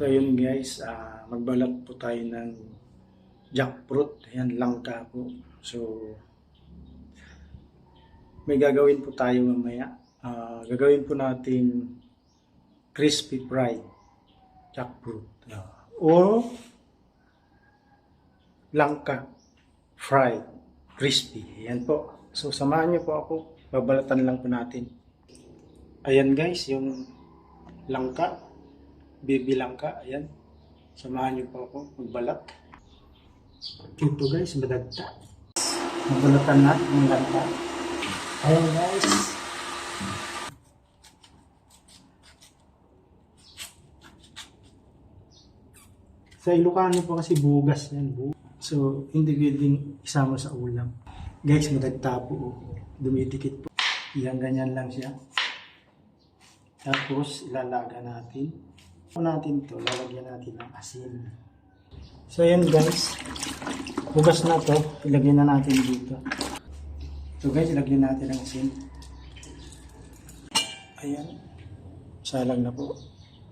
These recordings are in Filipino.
So yun guys, magbalat po tayo ng jackfruit. Ayan, langka po. So may gagawin po tayo mamaya. Gagawin po natin crispy fried jackfruit. O langka fried crispy. Ayan po. So samahan niyo po ako. Babalatan lang po natin. Ayan guys, yung langka. Baby langka. Ayan. Samahan niyo po ako magbalat. Ito guys, madagta. Mabalatan natin ng langka. Ayan guys. Sa Ilocano po kasi bugas yan. So, hindi pwedeng isama sa ulam. Guys, madagta po. Dumidikit po. Yan, ganyan lang siya. Tapos, ilalaga natin. Ito, lalagyan natin ng asin. So, yan guys. Bugas na to. Ilagyan na natin dito. So guys, ilagyan natin ng asin. Ayan. Salang na po.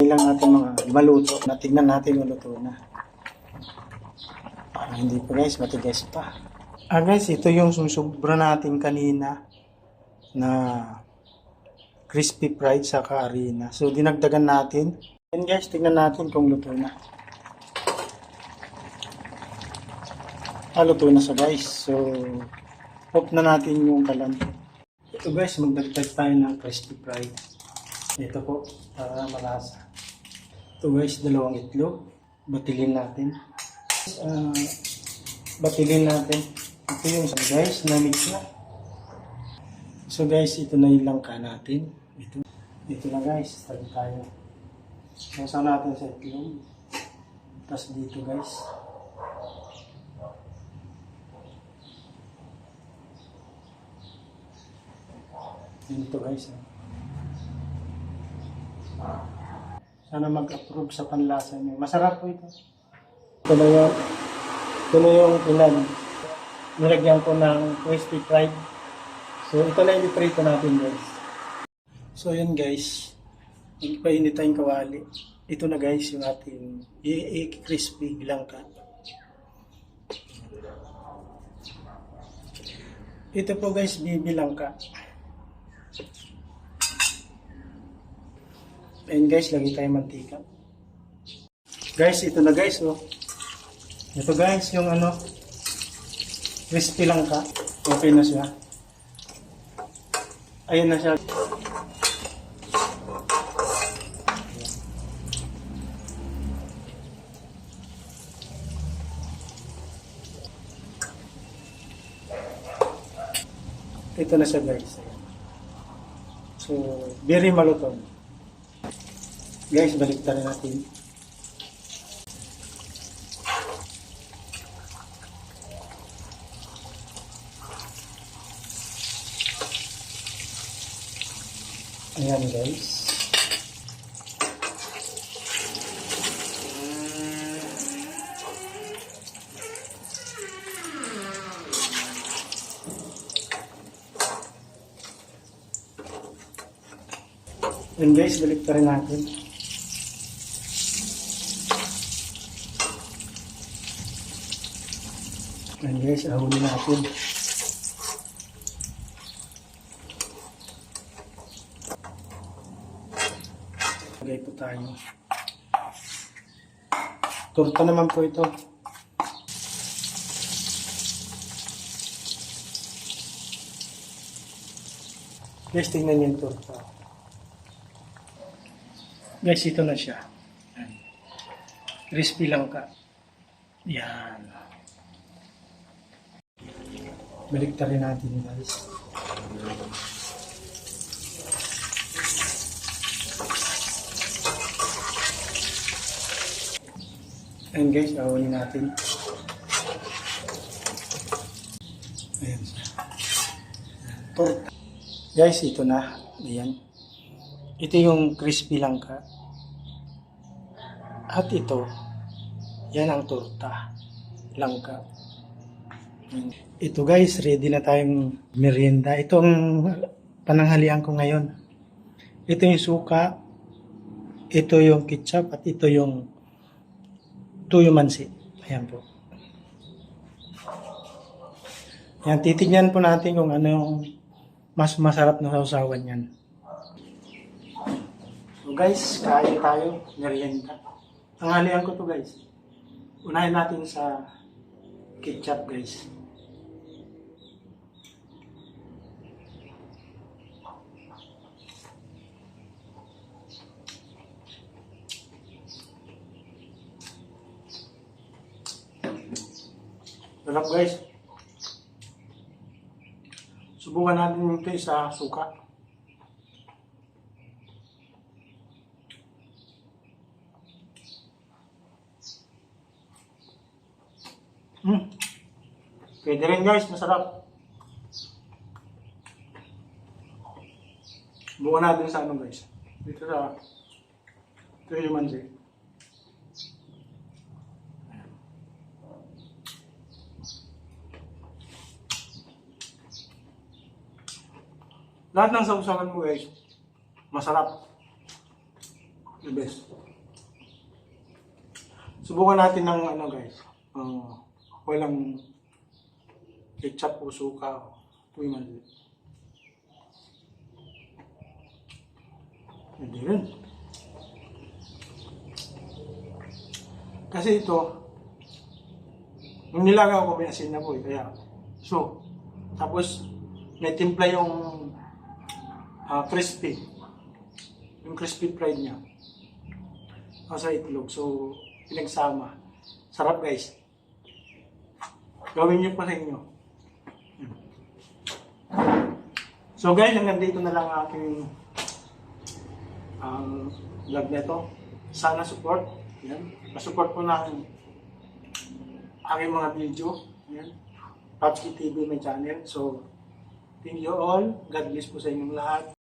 Ilang natin mga maluto. Natignan natin maluto na. Hindi pa guys, matigas pa. Guys, ito yung susobra natin kanina na crispy fried sa harina. So dinagdagan natin. And guys, tignan natin kung luto na. Luto na siya guys. So off na natin yung kalan. Ito guys, magdagdag tayo ng crispy fried. Ito po, para malasa. Ito guys, 2 itlog. Batilin natin. Ito yung guys, na-mix na. So guys, ito na yung langka natin. Ito na guys, start tayo. Sausaw natin sa itlog. Tapos dito guys. Dito guys. Sana mag-approve sa panlasa niyo. Masarap po ito. Ito na yung nilagyan ko ng crispy fried. So ito na yung prito natin guys. So yun guys. Ipainit tayong kawali. Ito na guys yung ating crispy langka. Ito po guys, baby langka. And guys, lagi tayo mantika. Guys, ito na guys, oh. Ito guys, yung crispy langka. Okay na siya. Ayun na siya. Ito na siya guys. So, very malutong. Guys, baliktad na natin. Ayan guys. Ayan guys, baliktad rin natin. Ayan guys, ahulin natin. Lagay po tayo. Torta naman po ito. Guys, tingnan niyo yung torta. Guys, ito na siya. Ayan. Crispy langka. Yan. Baliktad rin natin guys. Ayan guys, ahulin natin. Ayan siya. Torta. Guys, ito na. Ayan. Ito yung crispy langka. At ito, yan ang torta. Langka. Ito guys, ready na tayong merienda. Ito ang pananghalian ko ngayon. Ito yung suka, ito yung ketchup, at ito yung tuyo mansi. Ayan po. Yan, titignan po natin kung ano yung mas masarap na sausawan yan. So guys, kain tayo. Merienda. Tanghalian ko to guys. Unahin natin sa ketchup guys. Sarap guys. Subukan natin ito sa suka. Pwede rin guys, masarap. Subukan natin sa ano guys. Dito sa tuyo mansi. Lahat ng sausawan mo guys, masarap. The best. Subukan natin ng ano guys, walang ketchup o suka. Tuyo mansi. Hindi rin. Kasi ito, yung nilagaw ko may asin na po eh, kaya. So, tapos may timpla yung crispy. Yung crispy fried niya. Sa itlog. So, pinagsama. Sarap guys. Gawin niyo pa sa inyo. So guys, hanggang dito na lang aking vlog nito. Sana support. Yan. Masupport po ng aking mga video. Yan. Papski TV may channel. So, thank you all. God bless po sa inyong lahat.